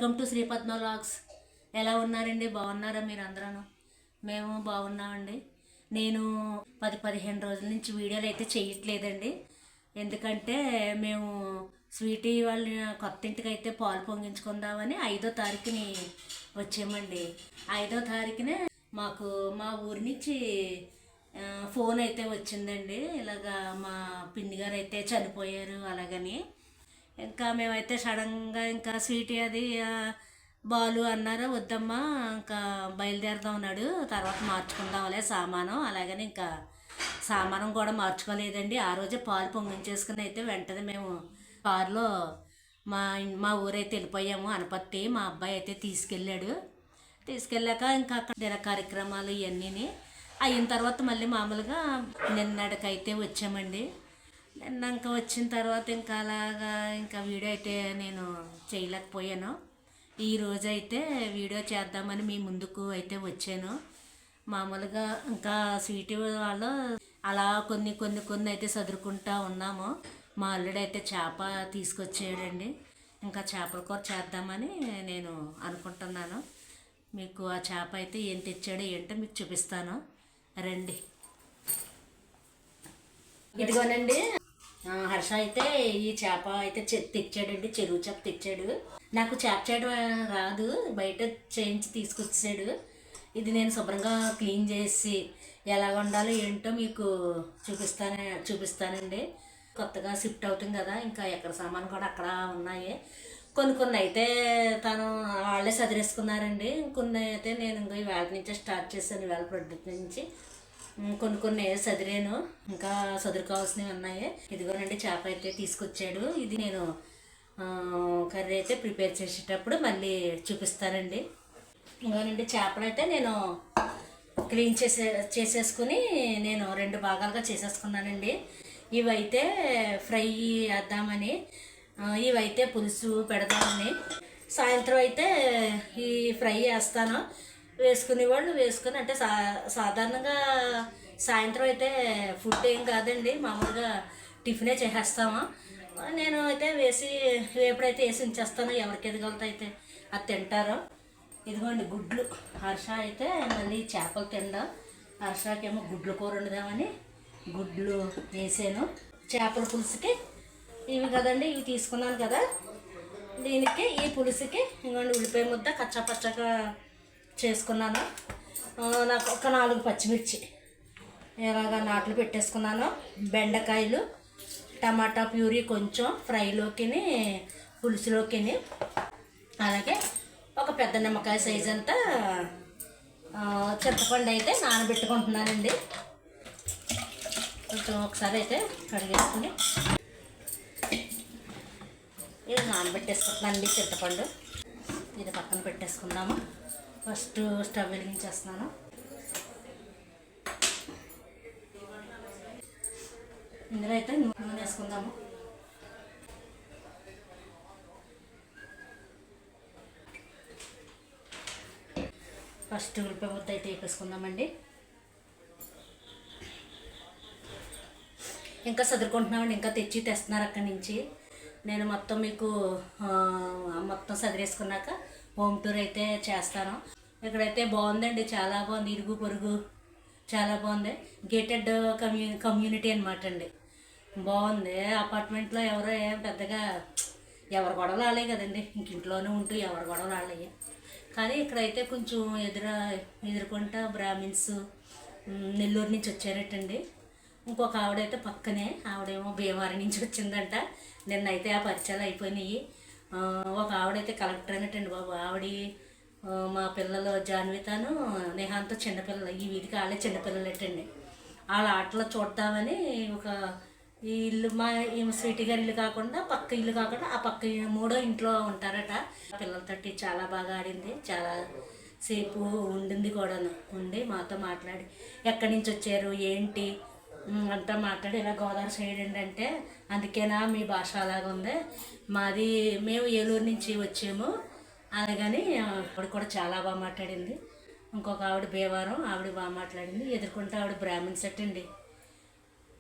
Welcome to Sri Padma vlogs. ఎలా ఉన్నారండి? బాగున్నారా మీరు అందరూ? మేము బాగున్నామండి. నేను 10-15 రోజుల నుంచి వీడియోలు అయితే చేయట్లేదండి. ఎందుకంటే మేము స్వీటీ వాళ్ళ కొత్త ఇంటికి అయితే పాలు పొంగించుకుందామని 5వ తారీఖుని వచ్చామండి. 5వ తారీఖునే మాకు మా ఊరి నుంచి ఫోన్ అయితే వచ్చిందండి. ఇలాగా మా పిన్ని గారు అయితే చనిపోయారు అలాగని. ఇంకా మేమైతే సడన్గా ఇంకా స్వీటీ అది బాలు అన్నారు, వద్దమ్మా ఇంకా బయలుదేరదాం అన్నాడు, తర్వాత మార్చుకుందాంలే సామానం. అలాగని ఇంకా సామానం కూడా మార్చుకోలేదండి. ఆ రోజే పాలు పొంగించేసుకుని అయితే వెంటనే మేము కారులో మా ఊరైతే వెళ్ళిపోయాము. అనపత్తి మా అబ్బాయి అయితే తీసుకెళ్ళాక ఇంకా అక్కడ దిన కార్యక్రమాలు ఇవన్నీ అయిన తర్వాత మళ్ళీ మామూలుగా నిన్నటికైతే వచ్చామండి. నిన్నాక వచ్చిన తర్వాత ఇంకా అలాగా ఇంకా వీడియో అయితే నేను చేయలేకపోయాను. ఈరోజు అయితే వీడియో చేద్దామని మీ ముందుకు అయితే వచ్చాను. మామూలుగా ఇంకా స్వీటీ వాళ్ళు అలా కొన్ని అయితే చదువుకుంటా ఉన్నాము. మా అల్లుడు అయితే చేప తీసుకొచ్చేయడండి. ఇంకా చేపల కూర చేద్దామని నేను అనుకుంటున్నాను. మీకు ఆ చేప అయితే ఏం తెచ్చాడో ఏంటో మీకు చూపిస్తాను రండి. ఇదిగోనండి, హర్ష అయితే ఈ చేప అయితే తెచ్చాడండి. చెరువు చేప తెచ్చాడు. నాకు చేప చేయడం రాదు, బయట చేయించి తీసుకొచ్చాడు. ఇది నేను శుభ్రంగా క్లీన్ చేసి ఎలా వండాలో ఏంటో మీకు చూపిస్తానండి. కొత్తగా షిఫ్ట్ అవుతుంది కదా, ఇంకా ఎక్కడ సామాను కూడా అక్కడ ఉన్నాయి. కొన్ని అయితే తను వాళ్ళే సదిరేసుకున్నారండి. కొన్ని అయితే నేను ఇంకా వేళ నుంచే స్టార్ట్ చేశాను. వేళ ప్రొడ్యూట్ నుంచి కొన్ని సదిరాను, ఇంకా సదురుకోవాల్సినవి ఉన్నాయి. ఇదిగోనండి చేప అయితే తీసుకొచ్చాడు. ఇది నేను కర్రీ అయితే ప్రిపేర్ చేసేటప్పుడు మళ్ళీ చూపిస్తానండి. ఇంకోనండి చేపలు అయితే నేను క్లీన్ చేసేసుకుని నేను 2 భాగాలుగా చేసేసుకున్నానండి. ఇవైతే ఫ్రై వేద్దామని, ఇవైతే పులుసు పెడదామని. సాయంత్రం అయితే ఈ ఫ్రై వేస్తాను. వేసుకునే వాళ్ళు వేసుకొని అంటే సాధారణంగా సాయంత్రం అయితే ఫుడ్ ఏం కాదండి, మామూలుగా టిఫినే చేసేస్తాము. నేను అయితే ఎప్పుడైతే వేసి ఉంచేస్తానో ఎవరికి ఎదగలతో అయితే అది తింటారో. ఇదిగోండి గుడ్లు. హర్ష అయితే మళ్ళీ చేపలు తిండా, హర్షకేమో గుడ్లు కూర వండుదామని గుడ్లు వేసాను. చేపల పులుసుకి ఇవి కదండి, ఇవి తీసుకున్నాను కదా, దీనికి ఈ పులుసుకి ఇంకోండి ఉల్లిపాయ ముద్ద కచ్చాపచ్చగా చేసుకున్నాను. నాకు ఒక 4 పచ్చిమిర్చి ఇలాగా నాట్లు పెట్టేసుకున్నాను. బెండకాయలు, టమాటా ప్యూరీ కొంచెం ఫ్రైలోకి పులుసులోకి, అలాగే ఒక పెద్ద నిమ్మకాయ సైజ్ అంతా చింతపండు అయితే నానబెట్టుకుంటున్నానండి. కొంచెం ఒకసారి అయితే కడిగేసుకుని ఇది నానబెట్టేసుకుంటున్నానండి చింతపండు. ఇది పక్కన పెట్టేసుకుందాము. ఫస్ట్ స్టవ్ వెలిగించేస్తున్నాను. ఇందులో అయితే నూనె వేసుకుందాము. ఫస్ట్ ఉల్లిపాయ ముద్ద అయితే వేపేసుకుందామండి. ఇంకా చదువుకుంటున్నామండి, ఇంకా తెస్తున్నారు అక్కడి నుంచి. నేను మొత్తం మీకు మొత్తం చదివేసుకున్నాక హోమ్ టూర్ అయితే చేస్తాను. ఇక్కడైతే బాగుందండి, చాలా బాగుంది. ఇరుగు పొరుగు చాలా బాగుంది. గేటెడ్ కమ్యూనిటీ అనమాట అండి. బాగుంది. అపార్ట్మెంట్లో ఎవరో పెద్దగా ఎవరు గొడవలు ఆడలే కదండి, ఇంక ఇంట్లోనే ఉంటూ ఎవరు గొడవలు ఆడలే. కానీ ఇక్కడైతే కొంచెం ఎదుర్కొంటా బ్రాహ్మిన్స్ నెల్లూరు నుంచి వచ్చారటండి. ఇంకొక ఆవిడైతే పక్కనే, ఆవిడేమో భీమవరం నుంచి వచ్చిందంట. నిన్నైతే ఆ పరిచయాలు అయిపోయినాయి. ఒక ఆవిడైతే కలెక్టర్ అనేటండి బాబు. మా పిల్లలు జాన్వితాను నేహాంతో చిన్నపిల్లలు, ఈ వీధికి వాళ్ళే చిన్నపిల్లలటండి. వాళ్ళ ఆటలో చూద్దామని ఈ ఇల్లు మా స్వీటీ గారి ఇల్లు కాకుండా పక్క ఇల్లు కాకుండా ఆ పక్క 3వ ఇంట్లో ఉంటారట. పిల్లలతోటి చాలా బాగా ఆడింది, చాలా సేపు ఉండింది కూడాను. ఉండి మాతో మాట్లాడి ఎక్కడి నుంచి వచ్చారు ఏంటి అంతా మాట్లాడి, ఇలా గోదావరి సైడ్ ఏంటంటే అందుకేనా మీ భాష అలాగ ఉంది, మేము ఏలూరు నుంచి వచ్చాము అలాగని. ఆవిడ కూడా చాలా బాగా మాట్లాడింది. ఇంకొక ఆవిడ భీమవరం, ఆవిడ బాగా మాట్లాడింది. ఎదుర్కొంటే ఆవిడ బ్రాహ్మిన్స్ అండి.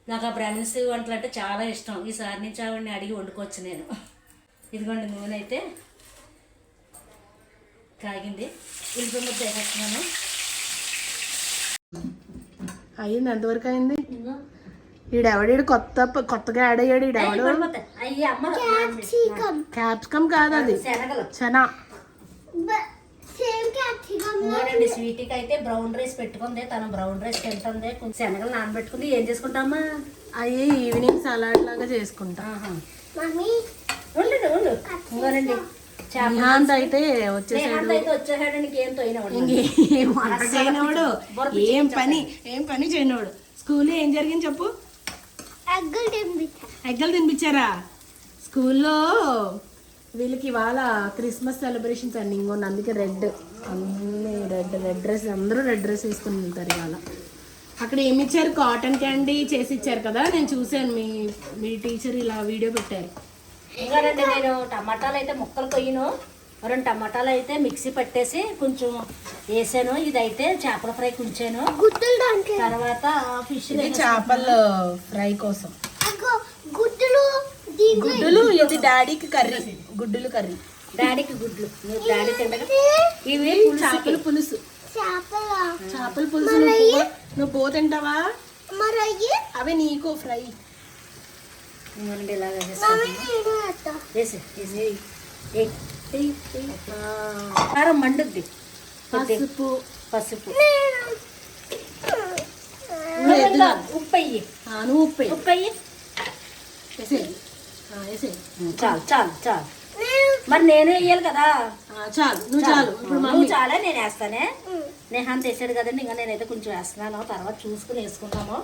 నాకు ఆ బ్రాహ్మిన్స్ వంటలు అంటే చాలా ఇష్టం. ఈసారి నుంచి ఆవిడని అడిగి వండుకోవచ్చు నేను. ఇదిగోండి నూనె అయితే కాగింది. ఉల్లిపాయ ముద్ద వేసేస్తున్నాను. అయ్యింది. ఎంతవరకు అయింది? ఈడెవడీడు కొత్తగా యాడ్ అయ్యాడు. ఈడెవడు? క్యాప్సికమ్ కాదు, అది చనా. స్వీట్కి అయితే బ్రౌన్ రైస్ పెట్టుకుంది. తను బ్రౌన్ రైస్ తింటుంది. కొంచెం శనగలు నానబెట్టుకుంది. ఏం చేసుకుంటామా? అవి ఈవినింగ్ సలాడ్ లాగా చేసుకుంటా. ఇంకోనండి అయితే వచ్చేసాడు. ఏం పని చేయనోడు. స్కూల్లో ఏం జరిగింది చెప్పు. ఎగ్గలు తినిపించారా స్కూల్లో? వీళ్ళకి ఇవాళ క్రిస్మస్ సెలబ్రేషన్స్ అండి. ఇంకోండి అందుకే అన్ని రెడ్ డ్రెస్, అందరూ రెడ్ డ్రెస్ వేసుకుని వెళ్తారు ఇవాళ. అక్కడ ఏమి ఇచ్చారు? కాటన్ క్యాండీ చేసి ఇచ్చారు కదా, నేను చూశాను. మీ టీచర్ ఇలా వీడియో పెట్టారు. ఇంకానండి నేను టమాటాలు అయితే ముక్కలు కొయ్యను. 2 టమాటాలు అయితే మిక్సీ పట్టేసి కొంచెం వేసాను. ఇదైతే చేపల ఫ్రై ఉంచాను. తర్వాత ఫిష్ చేపల ఫ్రై కోసం గుడ్డులు. ఇది డాడీకి కర్రీ, గుడ్డులు కర్రీ. డాడీకి గుడ్లు. డాడీ తిండగా ఇవి చేపల పులుసు. చేపల పులుసు నువ్వు పో తింటావా? అవి నీకు ఫ్రై. ఇలాగా కారం మండుద్ది. పసుపు ఉప్పు అయ్యి. నువ్వు ఉప్పు అయ్యి. చాలు. మరి నేను వేయాలి కదా. నువ్వు చాలా నేను వేస్తానే. నేహాన్ తెచ్చాడు కదండి. ఇంకా నేనైతే కొంచెం వేస్తున్నాను. తర్వాత చూసుకుని వేసుకుంటాము.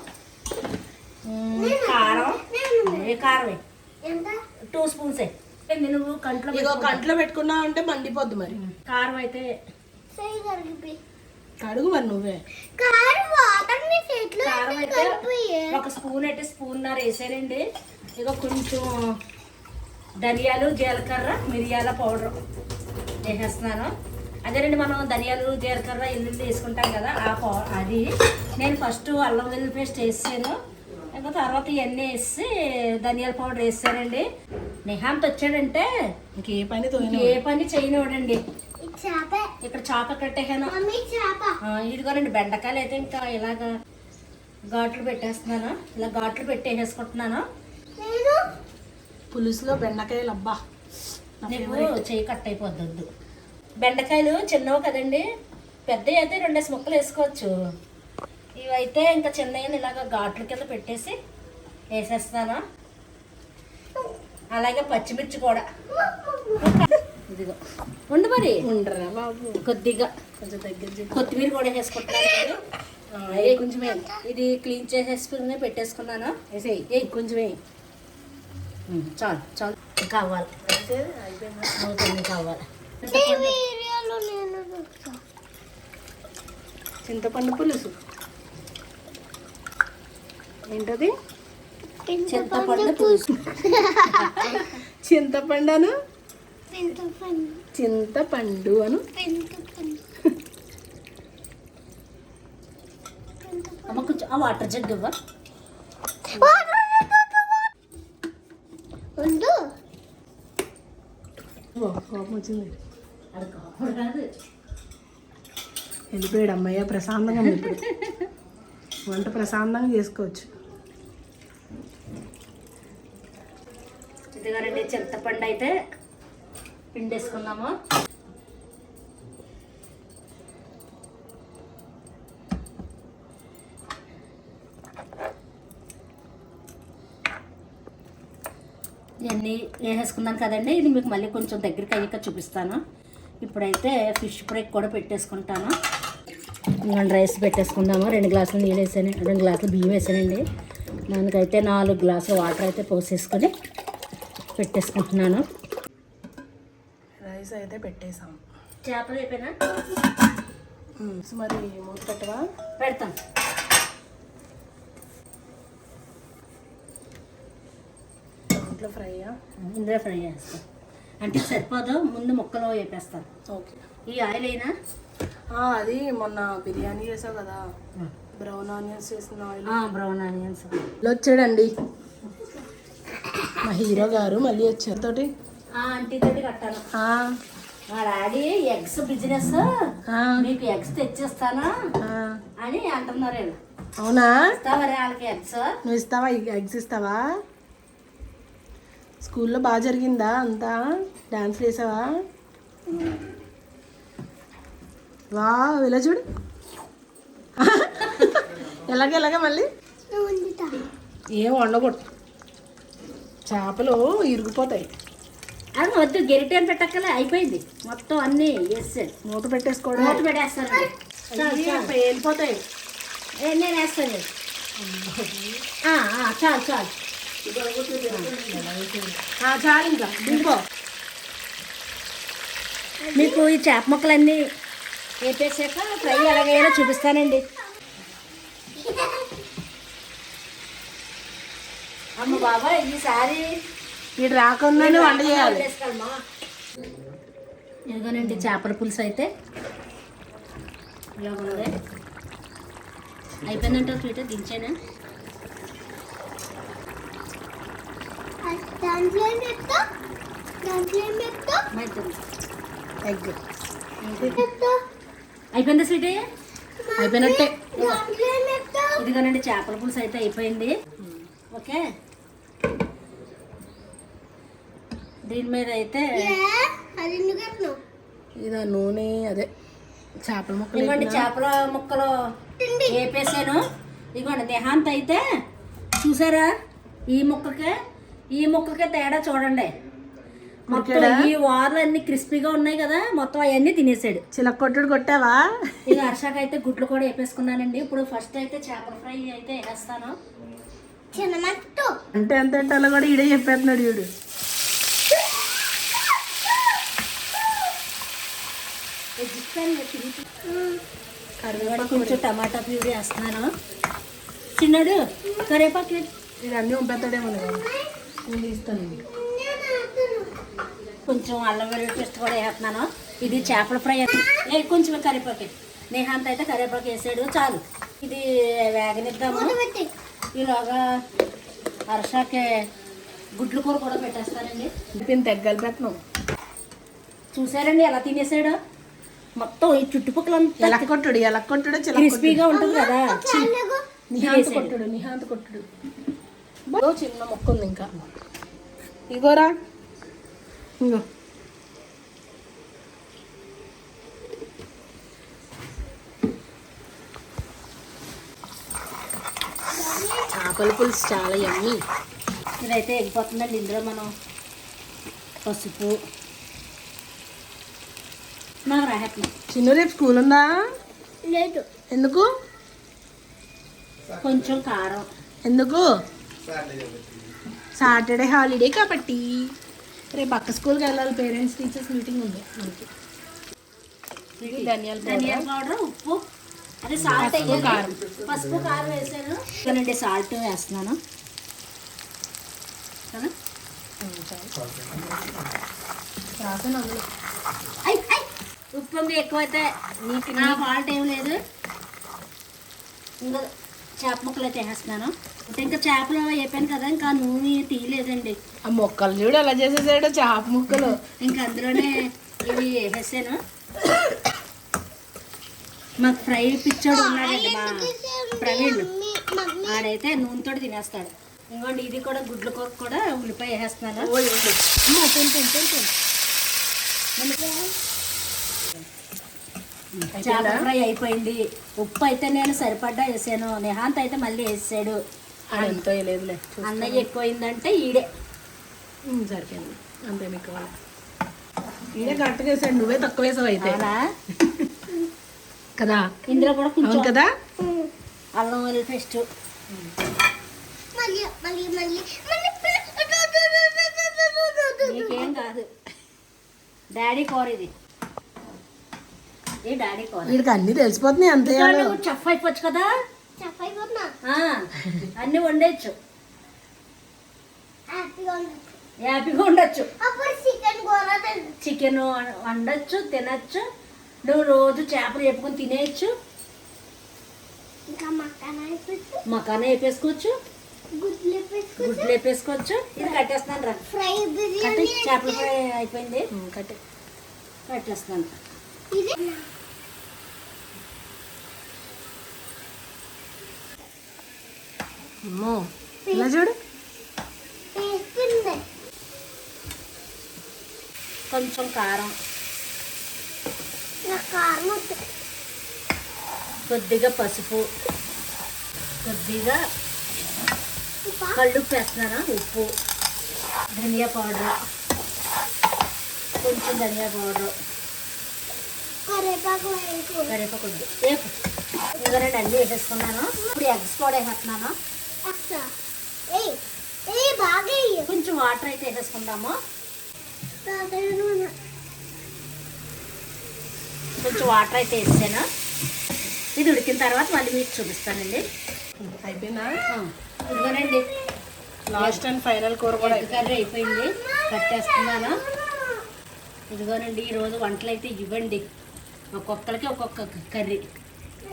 కారం 2 స్పూన్స్. నువ్వు కంట్లో పెట్టుకున్నావు అంటే మండిపోద్ది. మరి కారం అయితే కడుగు. మరి నువ్వే కారం అయితే 1 స్పూన్ అయితే స్పూన్నర వేసానండి. ఇక కొంచెం ధనియాలు, జీలకర్ర, మిరియాల పౌడర్ వేసేస్తున్నాను. అదేనండి మనం ధనియాలు, జీలకర్ర, ఎల్లుల్లి వేసుకుంటాం కదా, అది నేను ఫస్ట్ అల్లం వెల్లుల్లి పేస్ట్ వేసాను. ఇంకా తర్వాత ఇవన్నీ వేసి ధనియాల పౌడర్ వేసానండి. నిహాంత్ వచ్చాడంటే ఏ పని చేయనివాడండి. ఇక్కడ చేప కట్టేసాను. ఇదిగోనండి బెండకాయలు అయితే ఇంకా ఇలాగ ఘాట్లు పెట్టేస్తున్నాను. ఇలా ఘాట్లు పెట్టేసుకుంటున్నాను. పులుసులో బెండకాయలు అబ్బా నీకు చేయి కట్ అయిపోద్దు. బెండకాయలు చిన్నవి కదండి, పెద్దవి అయితే 2 ముక్కలు వేసుకోవచ్చు. ఇవైతే ఇంకా చిన్నవి ఇలాగ ఘాట్ల కింద పెట్టేసి వేసేస్తాను. అలాగే పచ్చిమిర్చి కూడా. ఇదిగో ఉండు మరి. ఉండరా బాబు, కొద్దిగా కొంచెం దగ్గర కొత్తిమీర కూడా వేసుకుంటున్నాను. కొంచెం ఇది క్లీన్ చేసేసుకుని పెట్టేసుకున్నాను. కొంచెం చాలు కావాలి. కావాలి. చింతపండు పులుసు ఏంటది? చింతపండు పులుసు. చింతపండు చింతపండు అను. అమ్మ కొంచెం ఆ వాటర్ జగ్ ఇవ్వ. వచ్చింది వెళ్ళిపోయాడు అమ్మయ్య. ప్రశాంతంగా ఉంది ఇప్పుడు. వంట ప్రశాంతంగా చేసుకోవచ్చు. ఇదిగారండి చింతపండు అయితే పిండేసుకున్నాము. ఇవన్నీ వేసేసుకున్నాను కదండి. ఇది మీకు మళ్ళీ కొంచెం దగ్గరికి అయ్యాక చూపిస్తాను. ఇప్పుడైతే ఫిష్ ఫ్రై కూడా పెట్టేసుకుంటాను. ఇంకొంచెం రైస్ పెట్టేసుకుందాము. 2 గ్లాసులు నీళ్ళు వేసాను, 2 గ్లాసులు బియ్యం వేసానండి. దానికైతే 4 గ్లాసులు వాటర్ అయితే పోసేసుకొని పెట్టేసుకుంటున్నాను. రైస్ అయితే పెట్టేసాం. చేపలు అయిపోయినా మరి మూత పెట్టవా? పెడతాం. ఇంట్లో ఫ్రైయా? ఇందులో ఫ్రై చేస్తాం. అంటే సరిపోదు, ముందు ముక్కలు వేపేస్తాను. ఓకే. ఈ ఆయిల్ అయినా అది మొన్న బిర్యానీ చేసావు కదా, బ్రౌన్ ఆనియన్స్ చేసిన ఆయిల్. బ్రౌన్ ఆనియన్స్ వచ్చాడండి మా హీరో గారు. మళ్ళీ వచ్చారు తోటి ఆంటీ తోటి కట్టాను. మా డాడీ ఎగ్స్ బిజినెస్ ఆ, మీకు ఎగ్స్ తెచ్చిస్తాను ఆ. అని అంటున్నారు వీళ్ళు. అవునా ఇస్తావా వాళ్ళకి ఎగ్స్? నువ్వు ఇస్తావా ఎగ్స్ ఇస్తావా? స్కూల్లో బాగా జరిగిందా అంతా? డాన్స్ వేసావా? వా ఇలా చూడు. ఎలాగే మళ్ళీ ఏం వండకూడదు, చేపలు ఇరిగిపోతాయి. అది వద్దు, గెరిటేని పెట్టక్కలే, అయిపోయింది మొత్తం అన్నీ వేసాడు. మూత పెట్టేసుకోవడం. మూత పెట్టేస్తాను. వెళ్ళిపోతాయి. నేను వేస్తాను. చాలు చాలు. చాలు ఇంకా దింపో. మీకు ఈ చేప ముక్కలన్నీ వేపేసాక ఫ్రై ఎలాగైనా చూపిస్తానండి. అమ్మ బాబా ఈసారి వీడు రాకుండానే వంట చేయాలి. ఇదిగోనండి చేపల పులుసు అయితే ఇలా ఉన్నది. అయిపోయిందంటే స్వీట్ దించాను. ఎగ్ అయిపోయిందా స్వీట్? అయిపోయినట్టే. ఇదిగోనండి చేపల పులుసు అయితే అయిపోయింది. ఓకే, దీని మీద అయితే ఇదా నూనె అదే చేపల ముక్కలు. ఇదిగోండి చేపల ముక్కలు వేపేసాను. ఇదిగోండి నిహాంత్ అయితే చూసారా, ఈ ముక్కకే తేడా చూడండి. మొత్తం ఈ వార్లు అన్ని క్రిస్పీగా ఉన్నాయి కదా, మొత్తం అవన్నీ తినేసాడు. చిలకొట్టుడు కొట్టావా? ఇక హర్షాకి అయితే గుడ్లు కూడా వేపేసుకున్నానండి. ఇప్పుడు ఫస్ట్ అయితే చేపల ఫ్రై అయితే వేస్తాను. అంటే ఎంత అలా కూడా ఈడే చెప్పేస్తున్నాడు వీడు. కరివేపాకు కొంచెం టమాటా ప్యూరీ వేస్తున్నాను. చిన్నాడు కరివేపాకు ఇది అన్నీ పంపేస్తాడేమో నేను తీస్తాను. కొంచెం అల్లం వెల్లుల్లి పేస్ట్ కూడా వేస్తున్నాను. ఇది చేపల ఫ్రై. కొంచెం కరివేపాకు. నేహాంత్ అయితే కరివేపాకు వేసాడు, చాలు. ఇది వేగనిద్దాము. ఈలోగా హర్షాకి గుడ్లు కూర కూడా పెట్టేస్తానండి. తెగ్గలు పెట్టను. చూసారండి ఎలా తినేసాడు మొత్తం. ఈ చుట్టుపక్కలంతా ఎలక్కొట్టుడు క్రిస్పీగా ఉంటుంది కదా. నిహాంత్ కొట్టుడు చిన్న మొక్క ఉంది ఇంకా. ఇగోరా ఇంకో చేపల పులుసు చాలా యమ్మీ. ఇదైతే ఎగిపోతుందండి. ఇందులో మనం పసుపు నాకు రాహేస్తున్నాం. చిన్న రేపు స్కూల్ ఉందా? లేదు. ఎందుకు? కొంచెం కారం. ఎందుకు? సాటర్డే హాలిడే కాబట్టి. రేపు పక్క స్కూల్కి వెళ్ళాలి, పేరెంట్స్ టీచర్స్ మీటింగ్ ఉంది మనకి. ధనియాల పౌడర్, ఉప్పు, అదే సాల్ట్, కారం, పసుపు కారం వేసాను. ఇక్కడండి సాల్ట్ వేస్తున్నాను కదా. ఉప్పు ఉంది ఎక్కువైతే నీకు నా ఫాల్ట్ ఏం లేదు. ఇంకా చేప ముక్కలు అయితే వేసేస్తున్నాను. ఇంకా చేపలు అయిపోయాను కదా, ఇంకా నూనె తీయలేదండి. ఆ మొక్కలు చూడు అలా చేసేసాడు, చేప ముక్కలు. ఇంకా అందులోనే ఇవి వేసాను. మాకు ఫ్రై పిచ్చోడు ఉన్నాడండి మా ప్రవీణ్, ఆడైతే నూనెతో తినేస్తాడు. ఇంకోండి ఇది కూడా గుడ్ల కూర కూడా ఉల్లిపాయ వేసేస్తున్నాను. చేపల ఫ్రై అయిపోయింది. ఉప్పు అయితే నేను సరిపడ్డా వేసాను. నిహాంత్ అయితే మళ్ళీ వేసాడు. ఎంతో లేదులే, అన్నయ్య ఎక్కువైందంటే ఈడే సరిపోయింది అంతే. మీకు ఈడే కరెక్ట్గా వేసాడు, నువ్వే తక్కువ వేసావు అయితే కదా. ఇందులో కూడా కొంచెం కదా అల్లం వెల్లుల్లి పేస్ట్. నీకేం కాదు, డాడీ కూర ఇది. ఏ డాడీ కూర. వీడికి అన్ని తెలిసిపోతున్నాయి అంతే. చెఫ్ అయిపోవచ్చు కదా, అన్ని వండేచ్చు, హ్యాపీగా ఉండొచ్చు. చికెన్ వండొచ్చు, తినచ్చు. నువ్వు రోజు చేపలు చెప్పుకొని తినేయచ్చు. మకాన వేపేసుకోవచ్చు, గుడ్లు వేపేసుకోవచ్చు. ఇది కట్టేస్తున్నాను రా. చేపల ఫ్రై అయిపోయింది. కట్టే పెట్టేస్తాను. అమ్మో ఇలా చూడు. కొంచెం కారం, కొద్దిగా పసుపు, కొద్దిగా కళ్ళుప్పు వేస్తున్నాను, ఉప్పు, ధనియా పౌడర్, కొంచెం ధనియా పౌడర్, కరివేపాకు వద్దు వేపు. ఇవన్నీ అన్నీ వేసేసుకున్నాను. ఇప్పుడు ఎగ్స్ కూడా వేసేస్తున్నాను. కొంచెం వాటర్ అయితే వేసేసుకుందాము. కొంచెం వాటర్ అయితే వేసాను. ఇది ఉడికిన తర్వాత మళ్ళీ మీకు చూపిస్తానండి. అయిపోయిందా? ఇదిగోనండి లాస్ట్ అండ్ ఫైనల్ కూర కూడా ఎగ్ కర్రీ అయిపోయింది. కట్టేస్తున్నాను. ఇదిగోనండి ఈరోజు వంటలు అయితే ఇవ్వండి. ఒక్కొక్కరికి ఒక్కొక్క curry.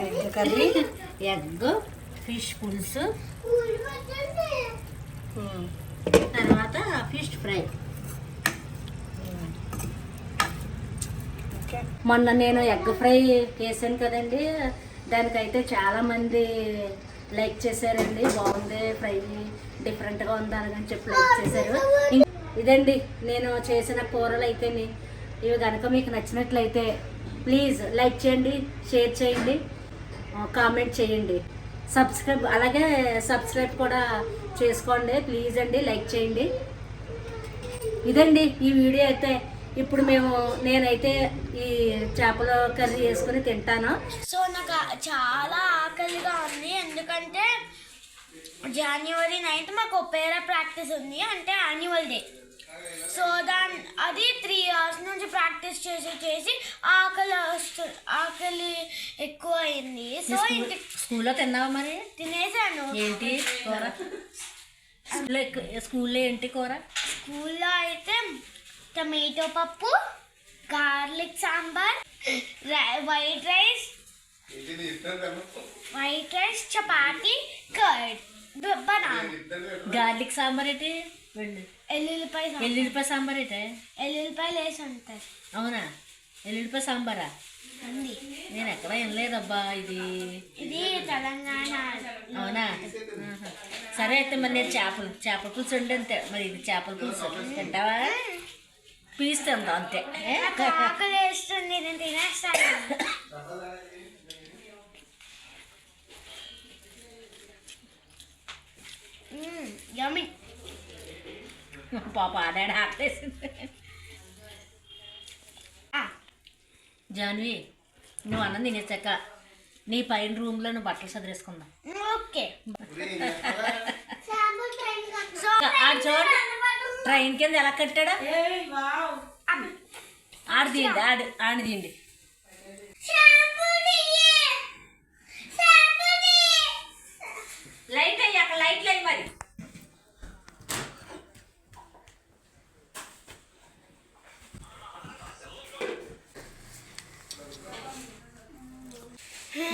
Egg curry, egg, fish పులుసు, తర్వాత ఫిష్ ఫ్రై. మొన్న నేను ఎగ్ ఫ్రై చేశాను కదండి, దానికైతే చాలామంది లైక్ చేశారండి. బాగుంది ఫ్రై, డిఫరెంట్గా ఉంది అని చెప్పి లైక్ చేశారు. ఇదండి నేను చేసిన కూరలు అయితే ఇవి కనుక మీకు నచ్చినట్లయితే ప్లీజ్ లైక్ చేయండి, షేర్ చేయండి, కామెంట్ చేయండి, సబ్స్క్రైబ్ కూడా చేసుకోండి ప్లీజ్ అండి, లైక్ చేయండి. ఇదండి ఈ వీడియో అయితే. ఇప్పుడు నేనైతే ఈ చేపల కర్రీ వేసుకొని తింటాను. సో నాకు చాలా ఆకలిగా ఉంది, ఎందుకంటే జనవరి 9th మాకు ఒపేరా ప్రాక్టీస్ ఉంది, అంటే యాన్యువల్ డే. సో అది 3 hours నుంచి ప్రాక్టీస్ చేసి ఆకలి ఎక్కువ అయింది. సో స్కూల్లో తిన్నావా మరి? తినేసాను. ఏంటి కూర? స్కూల్లో ఏంటి కూర? స్కూల్లో అయితే టమాటో పప్పు, garlic sambar, white rice, chapati, curd, banana. Garlic sambar ఏంటి? ఎల్లుల్లిపాయ సాంబార్ ఏంటి? ఎల్లుల్లిపాయలు వేసి ఉంటారు. అవునా? ఎల్లుల్లిపాయ సాంబారా? ఉంది. నేను ఎక్కడ వినలేదబ్బా ఇది తెలంగాణ. అవునా? సరే అయితే మరి నేను చేపల పులుసు ఉండి అంతే. మరి ఇది చేపల పులుసు తింటావా? పీస్ తిందాం అంతే. ఆకలి వేస్తుంది, నేను తినేస్తాను. యమ్మీ. పాప ఆడాడు ఆకలేసింది. జాన్వి నువ్వు అన్నం తినేసాక నీ పైన రూమ్లో నువ్వు బట్టలు సదిరేసుకుందాం. ఓకే. చూడు ట్రైన్ కింద ఎలా కట్టాడా. ఆడదీయండి. లైట్ అయ్యి అక్కడ లైట్లు అయ్యి మరి.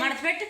మడత పెట్టు.